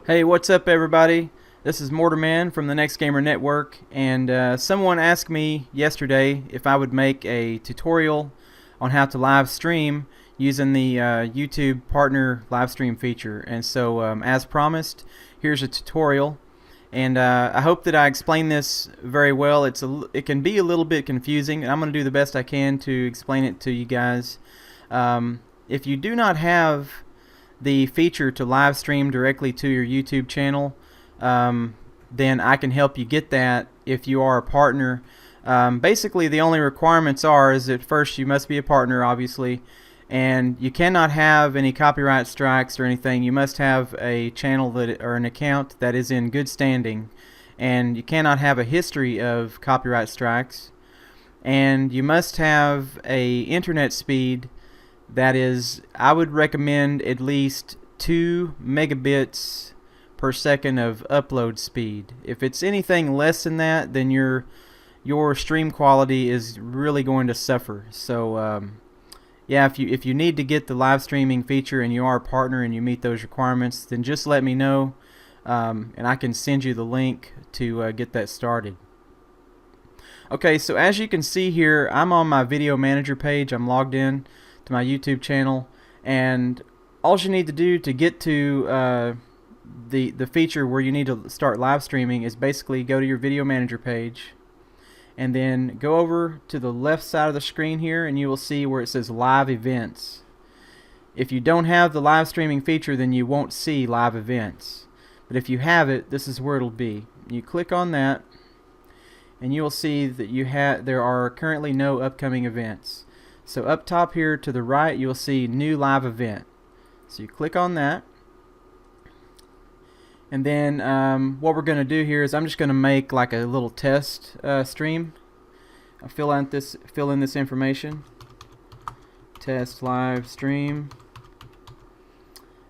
Hey, what's up everybody? This is Mortarman from the TheNextGamer NETWORK, and someone asked me yesterday if I would make a tutorial on how to live stream using the YouTube partner live stream feature. And so as promised, here's a tutorial, and I hope that I explain this very well. It can be a little bit confusing, and I'm going to do the best I can to explain it to you guys. If you do not have the feature to live stream directly to your YouTube channel, then I can help you get that if you are a partner. Basically, the only requirements is that first you must be a partner, obviously, and you cannot have any copyright strikes or anything. You must have a channel or an account that is in good standing, and you cannot have a history of copyright strikes, and you must have a internet speed that is, I would recommend at least 2 megabits per second of upload speed. If it's anything less than that, then your stream quality is really going to suffer. So yeah, if you need to get the live streaming feature and you are a partner and you meet those requirements, then just let me know, and I can send you the link to get that started. Okay, so as you can see here, I'm on my video manager page. I'm logged in to my YouTube channel, and all you need to do to get to the feature where you need to start live streaming is basically go to your video manager page and then go over to the left side of the screen here, and you will see where it says live events. If you don't have the live streaming feature, then you won't see live events, but if you have it, this is where it'll be. You click on that and you will see that there are currently no upcoming events. So up top here to the right, you'll see new live event. So you click on that, and then what we're going to do here is I'm just going to make like a little test stream. I'll fill in this information. Test live stream,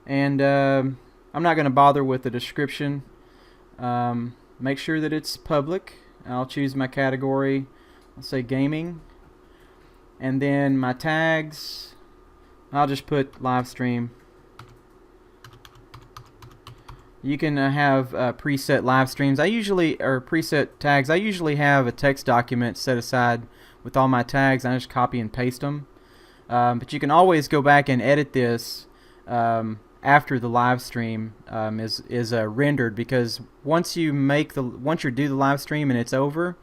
and I'm not going to bother with the description. Make sure that it's public. I'll choose my category. I'll say gaming. And then my tags, I'll just put live stream. You can have preset live streams. Or preset tags. I usually have a text document set aside with all my tags. I just copy and paste them. But you can always go back and edit this after the live stream is rendered, because once you do the live stream and it's over,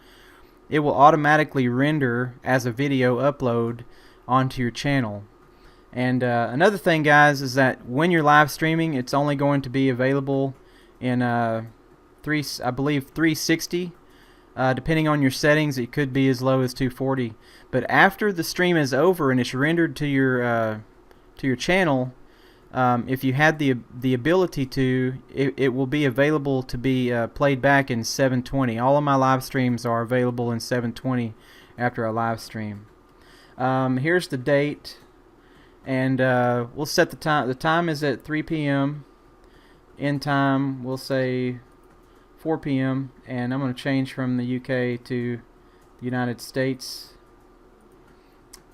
it will automatically render as a video upload onto your channel. And another thing, guys, is that when you're live streaming, it's only going to be available in I believe 360. Depending on your settings, it could be as low as 240. But after the stream is over and it's rendered to your channel, if you had the ability to, it will be available to be played back in 720. All of my live streams are available in 720 after a live stream. Here's the date, and we'll set the time. The time is at 3 p.m. End time, we'll say 4 p.m. and I'm going to change from the UK to the United States.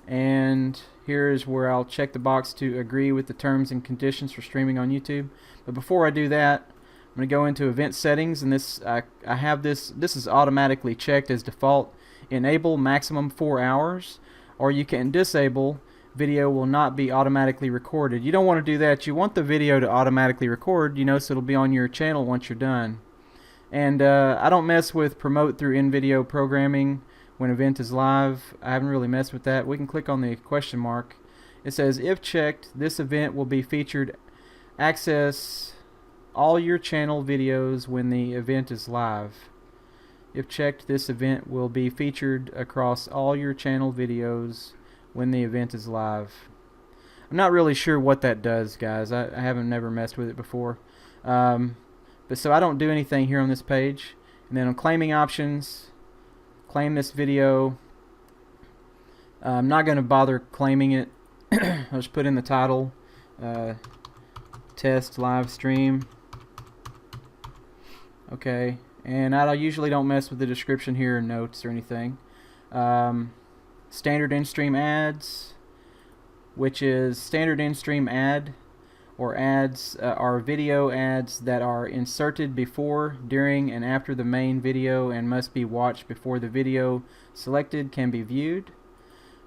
And here is where I'll check the box to agree with the terms and conditions for streaming on YouTube. But before I do that, I'm going to go into event settings, and I have this is automatically checked as default. Enable maximum 4 hours, or you can disable video will not be automatically recorded. You don't want to do that. You want the video to automatically record, so it'll be on your channel once you're done. And I don't mess with promote through in-video programming when event is live. I haven't really messed with that. We can click on the question mark. It says, if checked, this event will be featured. Access all your channel videos when the event is live. If checked, this event will be featured across all your channel videos when the event is live. I'm not really sure what that does, guys. I haven't never messed with it before. But so I don't do anything here on this page. And then on claiming options, claim this video. I'm not going to bother claiming it. I'll just put in the title, test live stream. Okay, and I usually don't mess with the description here or notes or anything. Standard in-stream ads, which is standard in-stream ad or ads are video ads that are inserted before, during, and after the main video and must be watched before the video selected can be viewed.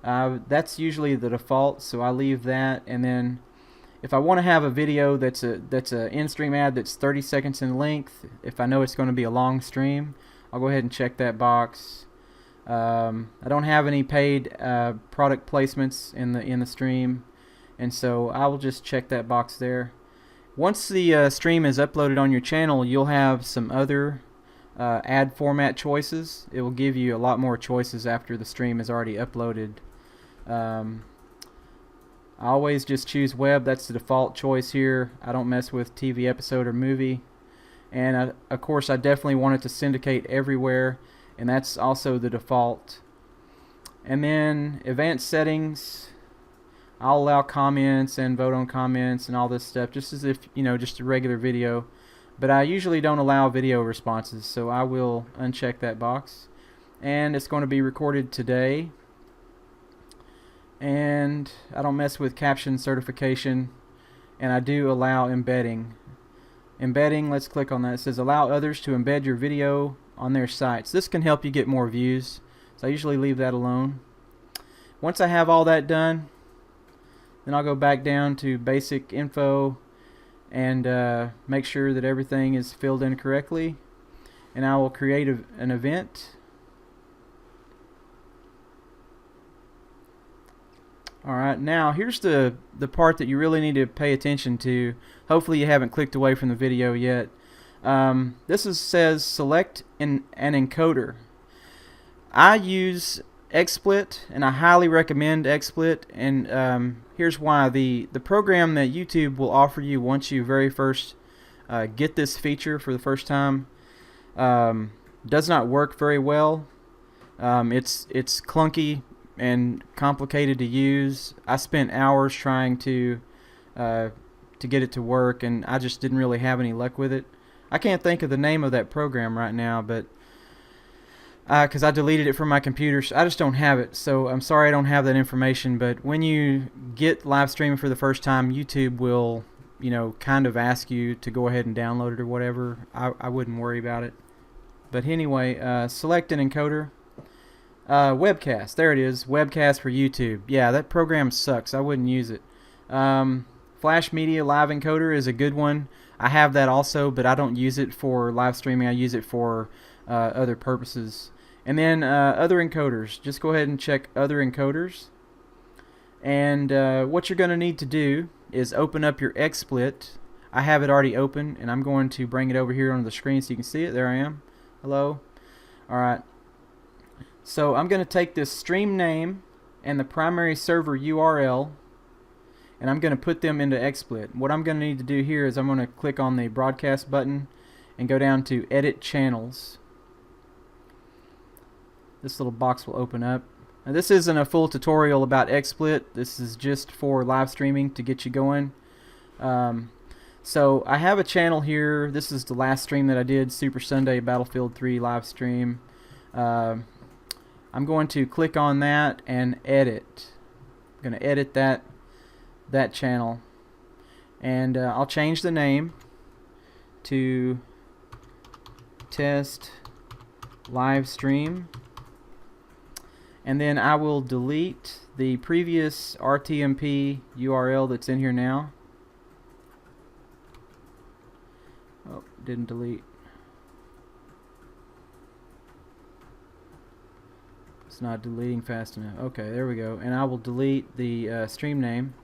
That's usually the default, so I leave that. And then if I want to have a video that's a in-stream ad that's 30 seconds in length, if I know it's going to be a long stream, I'll go ahead and check that box. I don't have any paid product placements in the stream, and so I will just check that box there. Once the stream is uploaded on your channel, you'll have some other ad format choices. It will give you a lot more choices after the stream is already uploaded. I always just choose web. That's the default choice here. I don't mess with TV episode or movie. And of course I definitely want it to syndicate everywhere, and that's also the default. And then advanced settings, I'll allow comments and vote on comments and all this stuff, just as if, you know, just a regular video. But I usually don't allow video responses, so I will uncheck that box. And it's going to be recorded today. And I don't mess with caption certification, and I do allow embedding. Embedding, let's click on that. It says allow others to embed your video on their sites. This can help you get more views, so I usually leave that alone. Once I have all that done, then I'll go back down to basic info and make sure that everything is filled in correctly, and I will create an event. Alright, now here's the part that you really need to pay attention to. Hopefully you haven't clicked away from the video yet. Says select an encoder. I use XSplit, and I highly recommend XSplit, and here's why. The program that YouTube will offer you once you very first get this feature for the first time does not work very well. It's clunky and complicated to use. I spent hours trying to get it to work, and I just didn't really have any luck with it. I can't think of the name of that program right now, but because I deleted it from my computer, so I just don't have it. So I'm sorry I don't have that information. But when you get live streaming for the first time, YouTube will, you know, kind of ask you to go ahead and download it or whatever. I wouldn't worry about it. But anyway, select an encoder. Webcast, there it is. Webcast for YouTube. Yeah, that program sucks. I wouldn't use it. Flash Media Live Encoder is a good one. I have that also, but I don't use it for live streaming. I use it for other purposes. And then other encoders. Just go ahead and check other encoders. And what you're going to need to do is open up your XSplit. I have it already open, and I'm going to bring it over here on the screen so you can see it. There I am. Hello. Alright. So I'm going to take this stream name and the primary server URL, and I'm going to put them into XSplit. What I'm going to need to do here is I'm going to click on the broadcast button and go down to edit channels. This little box will open up. Now, this isn't a full tutorial about XSplit. This is just for live streaming to get you going. So I have a channel here. This is the last stream that I did, Super Sunday Battlefield 3 live stream. I'm going to click on that and edit. I'm going to edit that channel, and I'll change the name to Test Live Stream, and then I will delete the previous RTMP URL that's in here now. Oh, didn't delete. It's not deleting fast enough. Okay, there we go. And I will delete the stream name.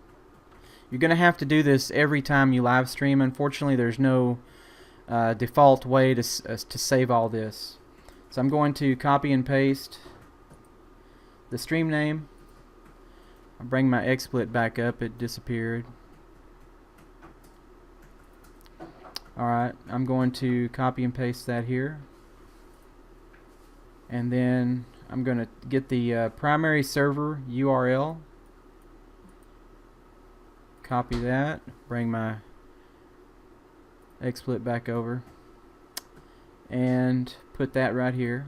You're going to have to do this every time you live stream. Unfortunately, there's no default way to save all this. So I'm going to copy and paste the stream name. I'll bring my XSplit back up. It disappeared. Alright, I'm going to copy and paste that here. And then I'm going to get the primary server URL, copy that, bring my XSplit back over, and put that right here.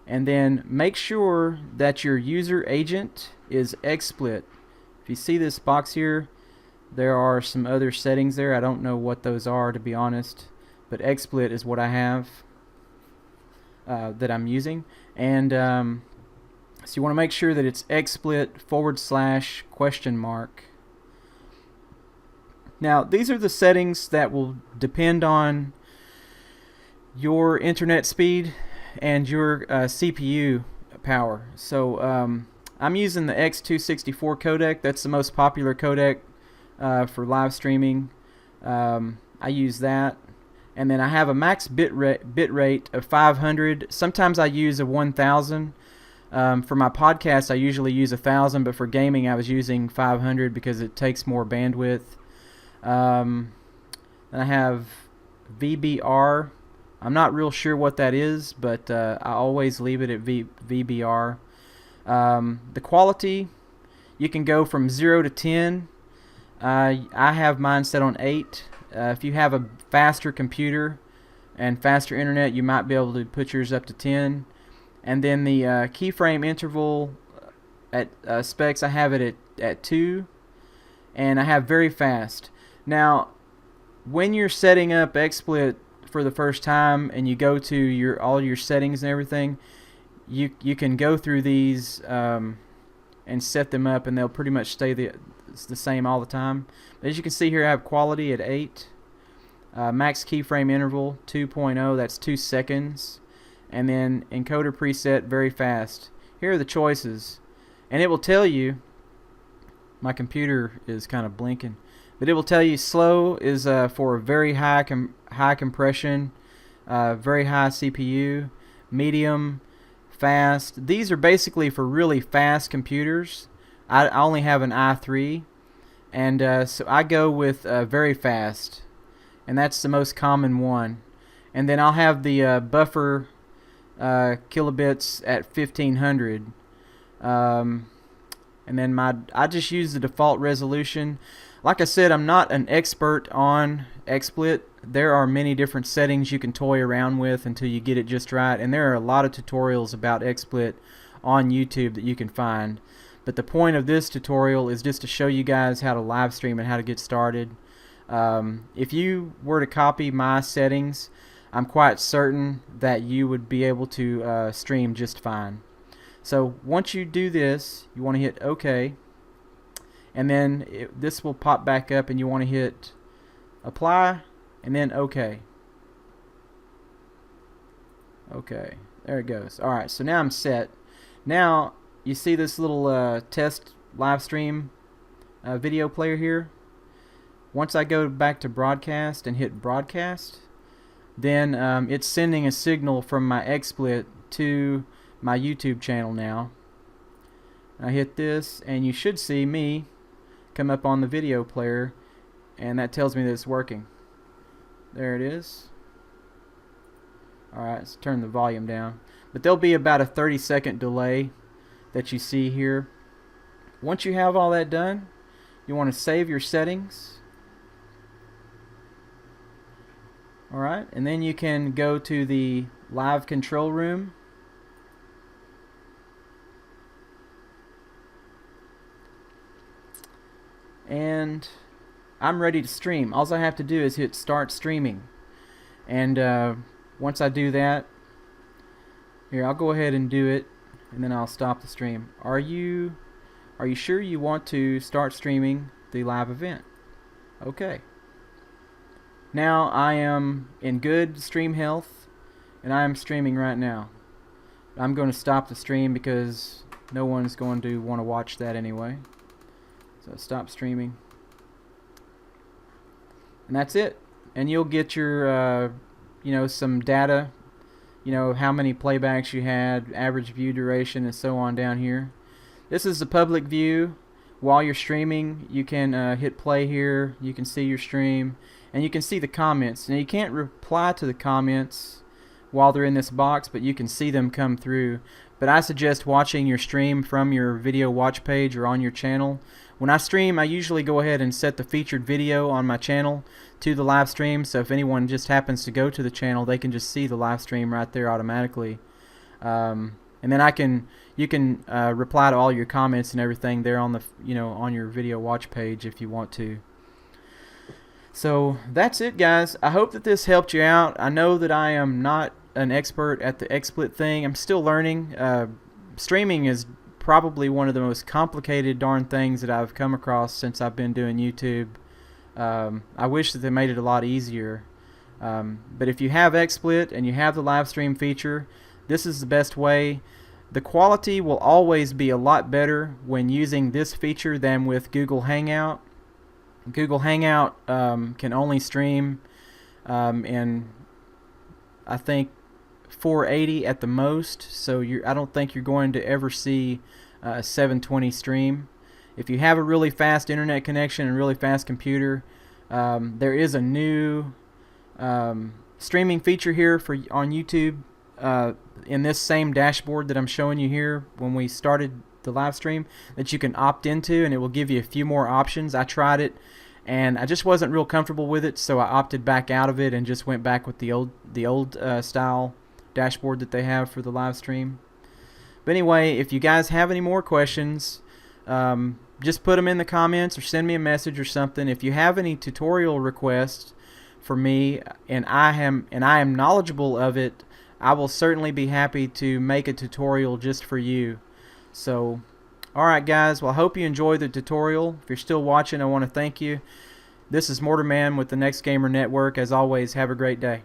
and then make sure that your user agent is XSplit. If you see this box here, there are some other settings there. I don't know what those are, to be honest, but XSplit is what I have that I'm using. And so you want to make sure that it's XSplit /?. Now these are the settings that will depend on your internet speed and your CPU power. So I'm using the X264 codec. That's the most popular codec for live streaming. I use that, and then I have a max bit rate of 500. Sometimes I use a 1000. For my podcast I usually use 1000, but for gaming I was using 500 because it takes more bandwidth. Then I have VBR. I'm not real sure what that is, but I always leave it at VBR. The quality, you can go from 0 to 10. I have mine set on 8. If you have a faster computer and faster internet, you might be able to put yours up to 10. And then the keyframe interval at specs, I have it at 2, and I have very fast. Now, when you're setting up XSplit for the first time and you go to all your settings and everything, you can go through these and set them up, and they'll pretty much stay the same all the time. But as you can see here, I have quality at 8, max keyframe interval 2.0, that's 2 seconds, and then encoder preset very fast. Here are the choices, and it will tell you, my computer is kind of blinking, but it will tell you slow is for very high compression, very high CPU, medium, fast. These are basically for really fast computers. I only have an i3, and so I go with very fast, and that's the most common one. And then I'll have the buffer kilobits at 1500, and then I just use the default resolution. Like I said, I'm not an expert on XSplit. There are many different settings you can toy around with until you get it just right, and there are a lot of tutorials about XSplit on YouTube that you can find. But the point of this tutorial is just to show you guys how to live stream and how to get started. If you were to copy my settings, I'm quite certain that you would be able to stream just fine. So once you do this, you want to hit OK, and then this will pop back up, and you want to hit apply and then OK. Okay, there it goes. Alright, so now I'm set. Now you see this little test live stream video player here. Once I go back to broadcast and hit broadcast, then it's sending a signal from my XSplit to my YouTube channel now. I hit this, and you should see me come up on the video player, and that tells me that it's working. There it is. Alright, let's turn the volume down. But there'll be about a 30-second delay that you see here. Once you have all that done, you want to save your settings. Alright, and then you can go to the live control room. And I'm ready to stream. All I have to do is hit start streaming. And once I do that, here, I'll go ahead and do it, and then I'll stop the stream. Are you sure you want to start streaming the live event? Okay. Now I am in good stream health, and I am streaming right now. I'm going to stop the stream because no one's going to want to watch that anyway. So stop streaming, and that's it. And you'll get your some data, how many playbacks you had, average view duration, and so on down here. This is the public view. While you're streaming, you can hit play here. You can see your stream, and you can see the comments. Now you can't reply to the comments while they're in this box, but you can see them come through. But I suggest watching your stream from your video watch page or on your channel. When I stream, I usually go ahead and set the featured video on my channel to the live stream, so if anyone just happens to go to the channel, they can just see the live stream right there automatically. And then you can reply to all your comments and everything there on the on your video watch page if you want to. So that's it, guys. I hope that this helped you out. I know that I am not an expert at the XSplit thing. I'm still learning. Streaming is probably one of the most complicated darn things that I've come across since I've been doing YouTube. I wish that they made it a lot easier. But if you have XSplit and you have the live stream feature, this is the best way. The quality will always be a lot better when using this feature than with Google Hangout. Google Hangout can only stream in, I think, 480 at the most, so I don't think you're going to ever see a 720 stream. If you have a really fast internet connection and really fast computer, there is a new streaming feature here on YouTube in this same dashboard that I'm showing you here when we started the live stream, that you can opt into, and it will give you a few more options. I tried it and I just wasn't real comfortable with it, so I opted back out of it and just went back with the old style dashboard that they have for the live stream. But anyway, if you guys have any more questions, just put them in the comments or send me a message or something. If you have any tutorial requests for me and I am knowledgeable of it, I will certainly be happy to make a tutorial just for you. So, alright guys, well I hope you enjoyed the tutorial. If you're still watching, I want to thank you. This is Mortarman with the Next Gamer Network. As always, have a great day.